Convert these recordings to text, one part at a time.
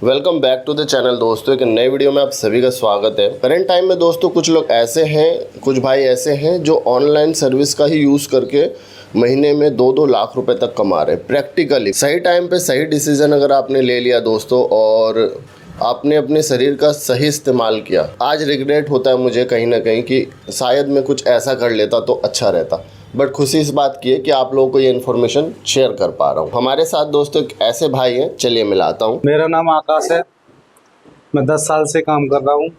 Welcome back to the channel दोस्तों। एक नए वीडियो में आप सभी का स्वागत है। करंट टाइम में दोस्तों कुछ लोग ऐसे हैं, कुछ भाई ऐसे हैं जो ऑनलाइन सर्विस का ही यूज़ करके महीने में 2-2 लाख रुपए तक कमा रहे हैं। प्रैक्टिकली सही टाइम पे सही डिसीजन अगर आपने ले लिया दोस्तों और आपने अपने शरीर का सही इस्तेमाल किया, आज रिग्रेट होता है मुझे कहीं ना कहीं कि शायद मैं कुछ ऐसा कर लेता तो अच्छा रहता। बट खुशी इस बात की है कि आप लोगों को ये इन्फॉर्मेशन शेयर कर पा रहा हूँ। हमारे साथ दोस्तों एक ऐसे भाई हैं, चलिए मिलाता हूँ। मेरा नाम आकाश है, मैं 10 साल से काम कर रहा हूँ।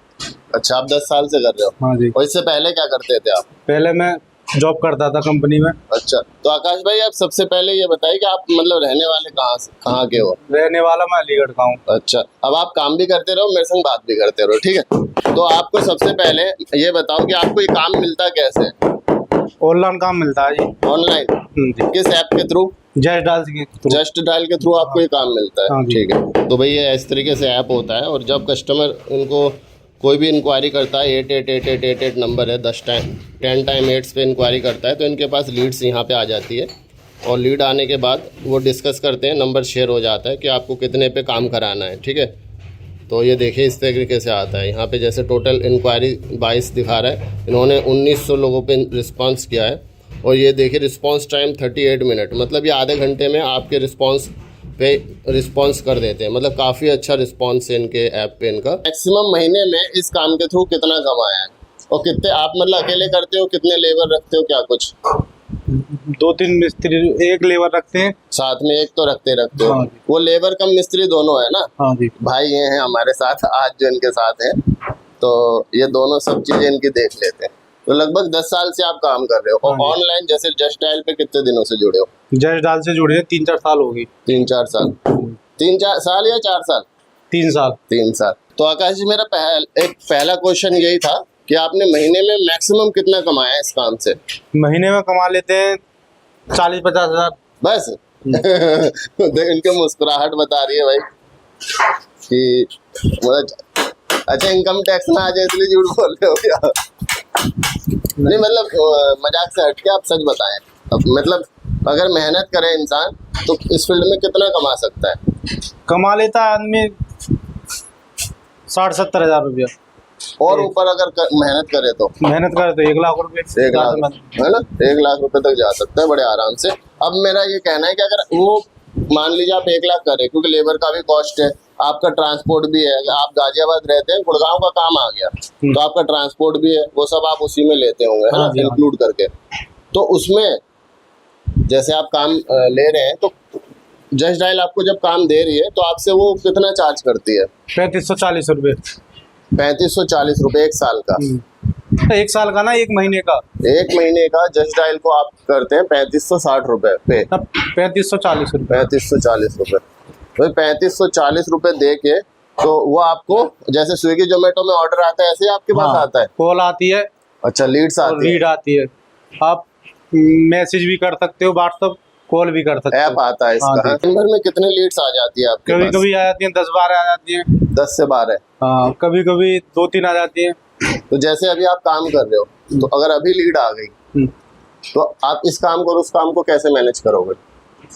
अच्छा, आप 10 साल से कर रहे हो? हाँ जी। और इससे पहले क्या करते थे आप? पहले मैं जॉब करता था कंपनी में। अच्छा, तो आकाश भाई आप सबसे पहले ये बताइए कि आप मतलब रहने वाले कहाँ के हो? रहने वाला मैं अलीगढ़ का हूँ। अच्छा, अब आप काम भी करते रहो, मेरे संग बात भी करते रहो, ठीक है? तो आपको सबसे पहले ये बताओ कि आपको ये काम मिलता कैसे? ऑनलाइन काम मिलता है जी। ऑनलाइन? जी। किस ऐप के थ्रू? जस्ट डाल के थ्रू। जस्ट डायल के थ्रू आपको ये काम मिलता है? हाँ जी। ठीक है। तो भाई ये इस तरीके से ऐप होता है और जब कस्टमर उनको कोई भी इंक्वायरी करता है, 888888 नंबर है, 10 टाइम 8 पे इंक्वायरी करता है तो इनके पास लीड्स यहाँ पे आ जाती है और लीड आने के बाद वो डिस्कस करते हैं, नंबर शेयर हो जाता है कि आपको कितने पे काम कराना है, ठीक है? तो ये देखिए इस तरीके से आता है। यहाँ पे जैसे टोटल इंक्वायरी 22 दिखा रहा है, इन्होंने 1900 लोगों पे रिस्पांस किया है और ये देखिए रिस्पांस टाइम 38 मिनट, मतलब ये आधे घंटे में आपके रिस्पांस पे रिस्पांस कर देते हैं। मतलब काफ़ी अच्छा रिस्पांस है इनके ऐप पे। इनका मैक्सिमम महीने में इस काम के थ्रू कितना कमाया है और कितने आप मतलब अकेले करते हो, कितने लेबर रखते हो, क्या कुछ? 2-3 मिस्त्री, एक लेबर रखते हैं, साथ में एक तो रखते हो। हाँ। वो लेबर कम मिस्त्री दोनों है ना? हाँ जी। भाई ये हैं हमारे साथ आज जो इनके साथ हैं, तो ये दोनों सब चीजें इनकी देख लेते हैं। तो लगभग 10 साल से आप काम कर रहे हो और हाँ ऑनलाइन जैसे जस्ट डायल पे कितने दिनों से जुड़े हो? जस्ट डाल से जुड़े 3-4 साल हो गई। 3-4 साल? 3-4 साल या 4 साल? 3 साल। 3 साल। तो आकाश जी मेरा पहला क्वेश्चन यही था कि आपने महीने में मैक्सिमम कितना कमाया है इस काम से? महीने में कमा लेते हैं 40-50 हज़ार बस? इनके मुस्कुराहट बता रही है भाई कि मतलब अच्छा इनकम टैक्स ना आ जाए इसलिए झूठ बोल रहे हो क्या? नहीं मतलब मजाक से हट के आप सच बताएं। अब मतलब अगर मेहनत करे इंसान तो इस फील्ड में कितना कमा सकता है? कमा लेता है आदमी 60-70 हज़ार रुपया। और ऊपर अगर मेहनत करे तो? मेहनत करे तो 1 लाख रुपये। 1 लाख है ना? 1 लाख रुपए तक जा सकता है बड़े आराम से। अब मेरा ये कहना है कि अगर वो मान लीजिए आप 1 लाख करें, क्योंकि लेबर का भी कॉस्ट है, आपका ट्रांसपोर्ट भी है, आप गाजियाबाद रहते हैं, गुड़गांव का काम आ गया तो आपका ट्रांसपोर्ट भी है, वो सब आप उसी में लेते होंगे है ना, इंक्लूड करके। तो उसमें जैसे आप काम ले रहे हैं तो जस्ट डायल आपको जब काम दे रही है तो आपसे वो कितना चार्ज करती है? 3540 रुपये। 3540 रुपये 1 साल का? 1 साल का ना, 1 महीने का। 1 महीने का जस्ट डायल को आप करते हैं 3560 रुपये पे? 3540 रुपये। 3540 रुपये भाई, 3540 रुपये दे के तो वो आपको जैसे स्विगी जोमेटो में ऑर्डर आता है ऐसे ही आपके पास आता है? कॉल आती है। अच्छा, लीड्स आती है? लीड आती है, आप मैसेज भी कर सकते हो, व्हाट्सएप कॉल भी कर सकते हो। ऐप आता है इसका? दिन भर में कितने लीड्स आ जाती है आपके कभी पास? कभी आ जाती है 10-12 आ जाती है। 10 से 12? हाँ, कभी कभी 2-3 आ जाती है। तो जैसे अभी आप काम कर रहे हो तो अगर अभी लीड आ गई तो आप इस काम को और उस काम को कैसे मैनेज करोगे?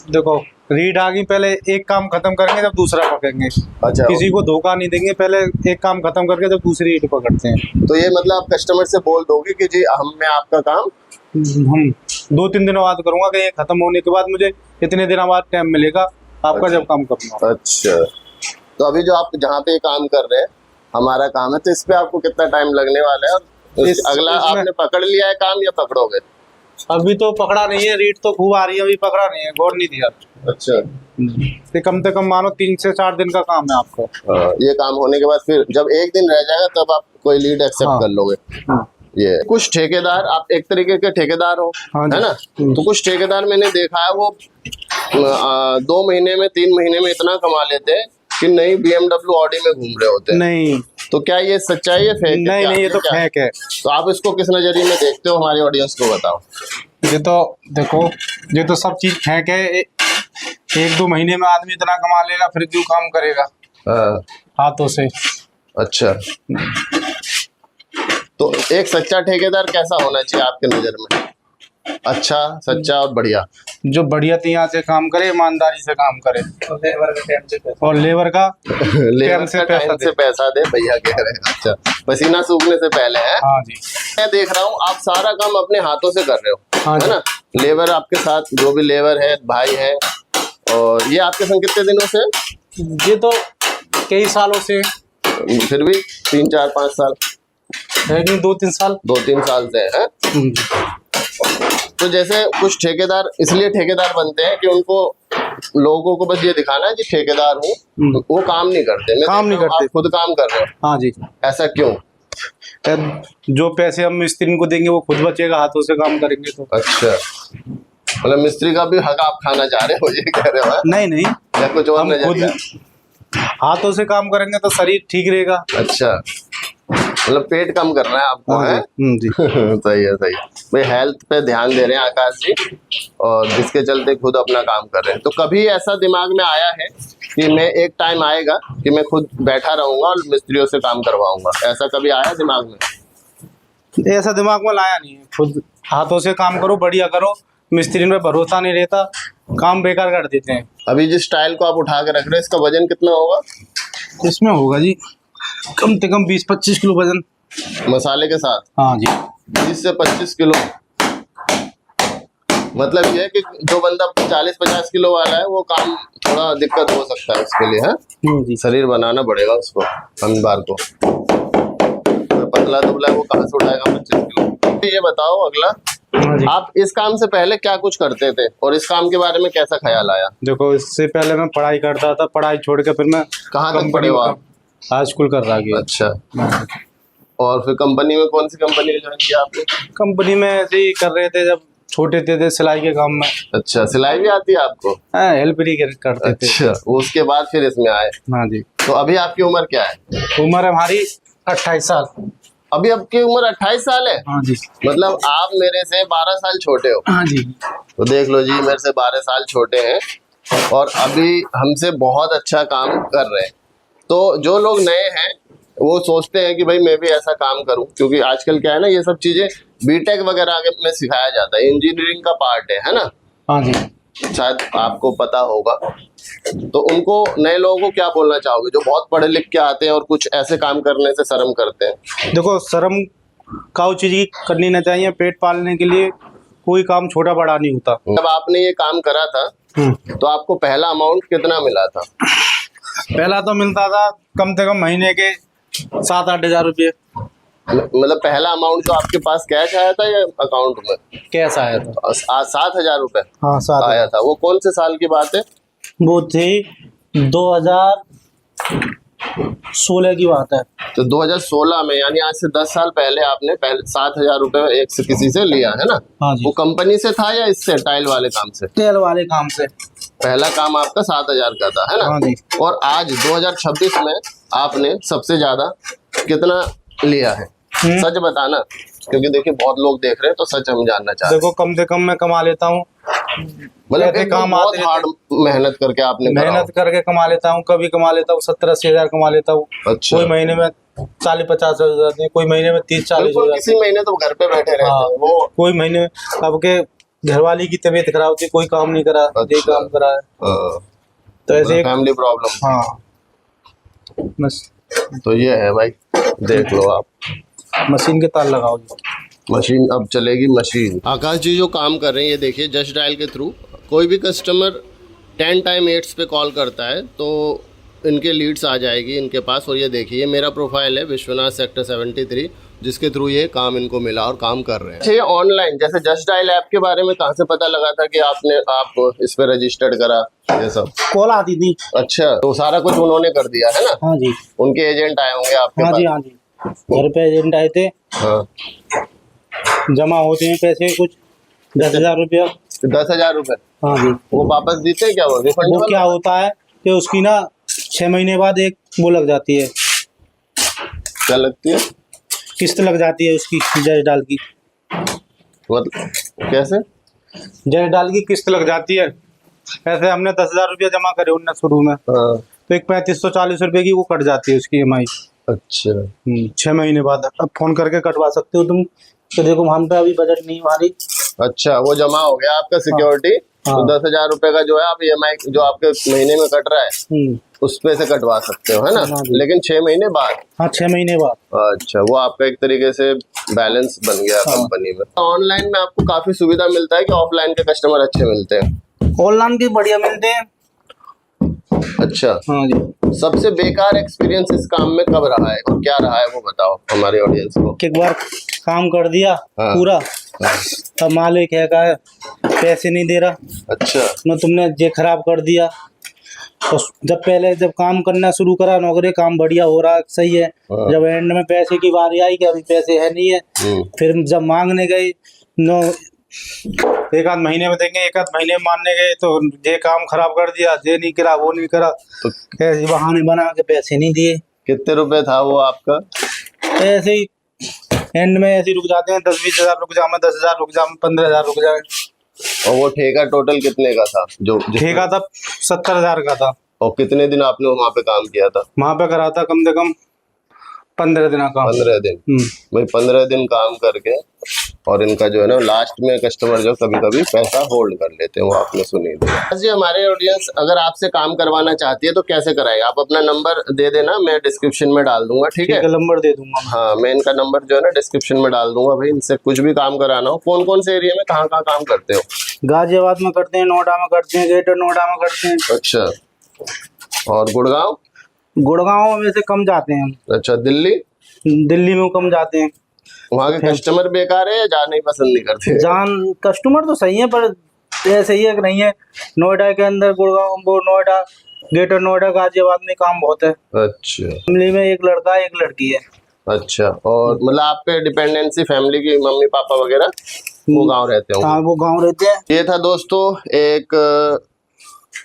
देखो, रीड आ गई, पहले एक काम खत्म करेंगे जब दूसरा पकड़ेंगे। अच्छा, किसी को धोखा नहीं देंगे, पहले एक काम खत्म करके जब दूसरी रीड पकड़ते हैं। तो ये मतलब आप कस्टमर से बोल दोगे कि जी मैं आपका काम हम 2-3 दिनों बाद करूंगा कि ये खत्म होने के बाद मुझे इतने दिनों बाद टाइम मिलेगा आपका जब काम करूंगा। अच्छा, तो अभी जो आप जहाँ पे काम कर रहे हैं हमारा काम है, तो इस पे आपको कितना टाइम लगने वाला है और अगला आपने पकड़ लिया है काम या पकड़ोगे? अभी तो पकड़ा नहीं है, रीड तो खूब आ रही है, अभी पकड़ा नहीं है, गौर नहीं दिया। अच्छा, ये कम से कम मानो 3 से 4 दिन का काम है आपको। ये काम होने के बाद फिर जब 1 दिन रह जाएगा तब आप कोई लीड एक्सेप्ट कर लोगे? ये कुछ ठेकेदार, आप एक तरीके के ठेकेदार हो है ना, तो कुछ ठेकेदार मैंने देखा है वो 2 महीने में 3 महीने में इतना कमा लेते हैं कि नई BMW ऑडी में घूम रहे होते हैं। नहीं, तो क्या ये सच्चाई है, फेक? नहीं नहीं, ये तो फेक है। तो आप इसको किस नजरिए में देखते हो, हमारी ऑडियंस को बताओ। ये तो देखो, ये तो सब चीज फेक है। 1-2 महीने में आदमी इतना कमा लेगा, फिर क्यों काम करेगा हाथों से? अच्छा, तो एक सच्चा ठेकेदार कैसा होना चाहिए आपके नजर में? अच्छा, सच्चा और बढ़िया। जो बढ़िया यहाँ से काम करे, ईमानदारी से काम करे, और लेबर का लेबर टाइम का टाइम से पैसा दे भैया कह रहे हैं। अच्छा, पसीना सूखने से पहले है। हाँ जी। मैं देख रहा हूँ आप सारा काम अपने हाथों से कर रहे हो, हाँ है ना? लेबर आपके साथ, जो भी लेबर है, भाई है। और ये आपके संग कितने दिनों से? ये तो कई सालों से, फिर भी 3 4 5 साल है नहीं, 2-3 साल। 2-3 साल से है। तो जैसे कुछ ठेकेदार इसलिए ठेकेदार बनते हैं कि उनको लोगों को बस ये दिखाना है कि ठेकेदार हूँ, वो काम नहीं करते। मैं काम नहीं करते, आप खुद काम कर रहे हो। हाँ जी। ऐसा क्यों? जो पैसे हम मिस्त्री को देंगे वो खुद बचेगा, हाथों से काम करेंगे तो। अच्छा, मतलब मिस्त्री का भी हक आप खाना चाह रहे हो, ये कह रहे हो? नहीं नहीं, या कुछ और हम खुद नजरिया? हाथों से काम करेंगे तो शरीर ठीक रहेगा। अच्छा, मतलब पेट कम करना है आपको, है? जी। सही है, सही है भाई। हेल्थ पे ध्यान दे रहे हैं आकाश जी, और जिसके चलते खुद अपना काम कर रहे हैं। तो कभी ऐसा दिमाग में आया है कि मैं एक टाइम आएगा कि मैं खुद बैठा रहूंगा और मिस्त्रियों से काम करवाऊंगा? ऐसा कभी आया दिमाग में? ऐसा दिमाग में लाया नहीं है। खुद हाथों से काम करो, बढ़िया करो। मिस्त्री में भरोसा नहीं रहता, काम बेकार कर देते हैं। अभी जिस टाइल को आप उठा के रख रहे हैं, इसका वजन कितना होगा? इसमें होगा जी कम से कम 20-25 किलो वजन, मसाले के साथ। हाँ जी। 20 से 25 किलो। मतलब ये है कि जो बंदा 40-50 किलो वाला है वो काम थोड़ा दिक्कत हो सकता है उसके लिए, है? जी। शरीर बनाना पड़ेगा उसको, अमीबार को। पतला दुबला है, वो कहाँ से उठाएगा 25 किलो? ये बताओ अगला, आप इस काम से पहले क्या कुछ करते थे और इस काम के बारे में कैसा ख्याल आया? देखो, इससे पहले मैं पढ़ाई करता था, पढ़ाई छोड़ के फिर मैं कहाँ तक पढ़े हो आप? हाई स्कूल कर रहा गया। अच्छा, और फिर कंपनी में कौन सी कंपनी में ज्वाइन किया आपने? कंपनी में ऐसे ही कर रहे थे जब छोटे थे सिलाई के काम में। अच्छा, सिलाई भी आती है आपको? हाँ, हेल्प भी करते थे। अच्छा, उसके बाद फिर इसमें आए। हाँ जी। तो अभी आपकी उम्र क्या है? उम्र हमारी 28 साल। अभी आपकी उम्र 28 साल है? हाँ जी। मतलब आप मेरे से 12 साल छोटे हो। हाँ जी। तो देख लो जी, मेरे से 12 साल छोटे हैं और अभी हमसे बहुत अच्छा काम कर रहे हैं। तो जो लोग नए हैं वो सोचते हैं कि भाई मैं भी ऐसा काम करूं, क्योंकि आजकल क्या है ना, ये सब चीजें बीटेक वगैरह में सिखाया जाता है, इंजीनियरिंग का पार्ट है ना? हाँ जी। शायद आपको पता होगा। तो उनको, नए लोगों को क्या बोलना चाहोगे जो बहुत पढ़े लिख के आते हैं और कुछ ऐसे काम करने से शर्म करते हैं? देखो, शर्म काउ चीज की करनी ना चाहिए। पेट पालने के लिए कोई काम छोटा बड़ा नहीं होता। जब आपने ये काम करा था तो आपको पहला अमाउंट कितना मिला था? पहला तो मिलता था कम से कम महीने के 7-8 हजार रुपये। मतलब पहला अमाउंट जो आपके पास कैश आया था या अकाउंट में? कैश आया था। 7,000 रुपए? हाँ, 7 आया था। वो कौन से साल की बात है? वो थी 2016 की बात है। तो 2016 में, यानी आज से 10 साल पहले आपने 7,000 रुपए एक से किसी से लिया, है ना? हाँ जी। वो कंपनी से था या इससे, टाइल वाले काम से? तेल वाले काम से। पहला काम आपका 7,000 का था, है ना? हाँ जी। और आज 2026 में आपने सबसे ज्यादा कितना लिया है? सच बताना, क्योंकि देखिए बहुत लोग देख रहे हैं, तो सच हम जानना चाहते हैं। देखो, कम से कम मैं कमा लेता हूँ। मतलब एक काम बहुत हार्ड मेहनत करके आपने मेहनत करके कमा लेता हूँ। कभी कमा लेता हूँ 70-80 हजार कमा लेता हूँ। अच्छा। कोई महीने में 40-50 हो जाते हैं, कोई महीने में 30-40 हो जाते हैं। किसी महीने तो घर पे बैठे रहते हैं वो। कोई महीने में अब के घरवाली की तबीयत खराब होती, कोई काम नहीं करा। अच्छा। काम करा है तो ऐसे फैमिली प्रॉब्लम। हाँ, बस। तो ये है भाई, देख लो आप। मशीन के तार लगाओ जी। मशीन अब चलेगी, मशीन। आकाश जी जो काम कर रहे हैं, ये देखिए, जस्ट डायल के थ्रू कोई भी कस्टमर 10 टाइम 8 पे कॉल करता है तो इनके लीड्स आ जाएगी इनके पास। और ये देखिए, मेरा प्रोफाइल है विश्वनाथ सेक्टर 73, जिसके थ्रू ये काम इनको मिला और काम कर रहे हैं। अच्छा, ये ऑनलाइन जैसे जस्ट डायल ऐप के बारे में कहाँ से पता लगा था कि आप इस पे रजिस्टर्ड करा? ये सब कॉल आती थी। अच्छा, तो सारा कुछ उन्होंने कर दिया, है ना? हाँ जी। उनके एजेंट आए होंगे आपके हाँ पास? जी, हाँ जी। घर पे एजेंट आए थे। हाँ। जमा होते हैं पैसे कुछ 10,000 रुपया। 10,000 रुपए? हाँ जी। वो वापस देते हैं क्या? वो रिफंड? वो क्या होता है कि उसकी ना 6 महीने बाद एक वो लग जाती है। क्या लगती है? किस्त लग जाती है उसकी, जज डाल की। मतलब कैसे? जज डाल की किस्त लग जाती है। ऐसे हमने 10,000 रुपया जमा करे उनने शुरू में, हाँ। तो एक 3540 रुपये की वो कट जाती है उसकी EMI। अच्छा। 6 महीने बाद। अब फोन करके कटवा सकते हो तुम, तो देखो हम पे अभी बजट नहीं हमारी। अच्छा, वो जमा हो गया आपका सिक्योरिटी। तो हाँ। 10,000 रुपए का जो है आप EMI जो आपके महीने में कट रहा है उस पे से कटवा सकते हो, है ना? हाँ जी। लेकिन 6 महीने बाद। हाँ 6 महीने बाद। अच्छा, वो आपका एक तरीके से बैलेंस बन गया हाँ। कंपनी में। ऑनलाइन में आपको काफी सुविधा मिलता है कि ऑफलाइन के कस्टमर अच्छे मिलते हैं? ऑनलाइन के बढ़िया मिलते हैं। अच्छा, हाँ जी। सबसे बेकार एक्सपीरियंस इस काम में कब रहा है और क्या रहा है वो बताओ हमारे ऑडियंस को। एक बार काम कर दिया हाँ। पूरा, तब मालिक है का पैसे नहीं दे रहा। अच्छा, न तुमने ये खराब कर दिया। तो जब काम करना शुरू करा नौकरी, काम बढ़िया हो रहा सही है। हाँ। जब एंड में पैसे की बारी आई कि अभी पैसे है नहीं है, फिर जब मांगने गए नो, एक आध महीने में देंगे, एक आध महीने में मानने गए तो ये काम खराब कर दिया, ये नहीं करा, वो नहीं करा, तो ऐसे बहाने बना के पैसे नहीं दिए। कितने रुपए था वो आपका? ऐसे ही एंड में ऐसे ही रुक जाते हैं, 10-20 हजार रुक जाए, 10,000 रुक जाए, 15,000 रुक जाए। और वो ठेका टोटल कितने का था जो ठेका था 70,000 का था। और कितने दिन आपने वहाँ पे काम किया था? वहां पे करा था कम से कम 15 दिन का। 15 दिन। भाई 15 दिन काम करके और इनका जो है ना लास्ट में कस्टमर जो कभी कभी पैसा होल्ड कर लेते हैं, वो आपने सुनी थी जी। हमारे ऑडियंस अगर आपसे काम करवाना चाहती है तो कैसे कराएगा? आप अपना नंबर दे देना, मैं डिस्क्रिप्शन में डाल दूंगा, ठीक है? नंबर दे दूंगा। हाँ, मैं इनका नंबर जो है ना डिस्क्रिप्शन में डाल दूंगा। भाई इनसे कुछ भी काम कराना हो, कौन कौन से एरिया में कहाँ कहाँ काम करते हो? गाजियाबाद में करते हैं, नोएडा में करते हैं, ग्रेटर नोएडा में करते हैं। अच्छा, और गुड़गांव में से कम जाते हैं। अच्छा, दिल्ली में कम जाते हैं। वहाँ के कस्टमर बेकार है या जाना ही पसंद नहीं करते? कस्टमर तो सही है, पर ऐसे ही है कि नहीं है। नोएडा के अंदर गुड़गांव, नोएडा, ग्रेटर नोएडा, गाजियाबाद में काम बहुत है। अच्छा, फैमिली में एक लड़का है, एक लड़की है। अच्छा, और मतलब आपके डिपेंडेंसी फैमिली की मम्मी पापा वगैरह वो गांव रहते होंगे? हाँ, वो गांव रहते हैं। ये था दोस्तों एक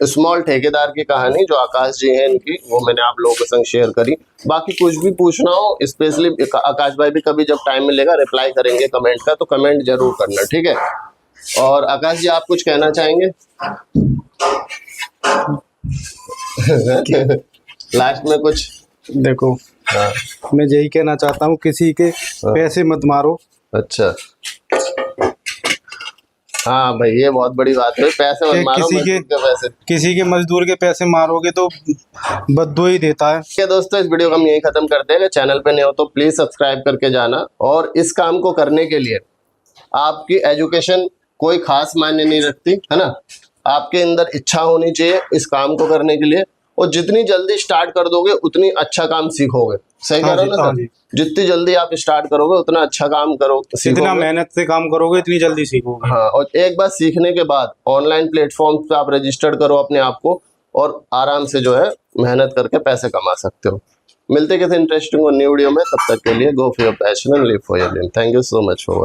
स्मॉल ठेकेदार की कहानी जो आकाश जी हैं इनकी, वो मैंने आप लोगों के संग शेयर करी। बाकी कुछ भी पूछना हो, स्पेशली आकाश भाई भी कभी जब टाइम मिलेगा रिप्लाई करेंगे कमेंट का, तो कमेंट जरूर करना, ठीक है? और आकाश जी आप कुछ कहना चाहेंगे लास्ट में कुछ? देखो, हाँ। मैं यही कहना चाहता हूँ, किसी के पैसे मत मारो। अच्छा, हाँ भाई ये बहुत बड़ी बात है, पैसे मत मारो, किसी के मजदूर के पैसे मारोगे तो बद्दुआ ही देता है। ठीक है दोस्तों, इस वीडियो को हम यही खत्म करते हैं। चैनल पे नए हो तो प्लीज सब्सक्राइब करके जाना। और इस काम को करने के लिए आपकी एजुकेशन कोई खास मायने नहीं रखती, है ना? आपके अंदर इच्छा होनी चाहिए इस काम को करने के लिए, और जितनी जल्दी स्टार्ट कर दोगे उतनी अच्छा काम सीखोगे। सही कह रहे हो ना सर? जितनी जल्दी आप स्टार्ट करोगे उतना अच्छा काम जितना मेहनत से काम करोगे इतनी जल्दी सीखोगे। हाँ, और एक बार सीखने के बाद ऑनलाइन प्लेटफॉर्म पे आप रजिस्टर्ड करो अपने आप को और आराम से जो है मेहनत करके पैसे कमा सकते हो। मिलते किसी इंटरेस्टिंग और न्यू वीडियो में, तब तक के लिए go for your passion and live for your dream. Thank you so much for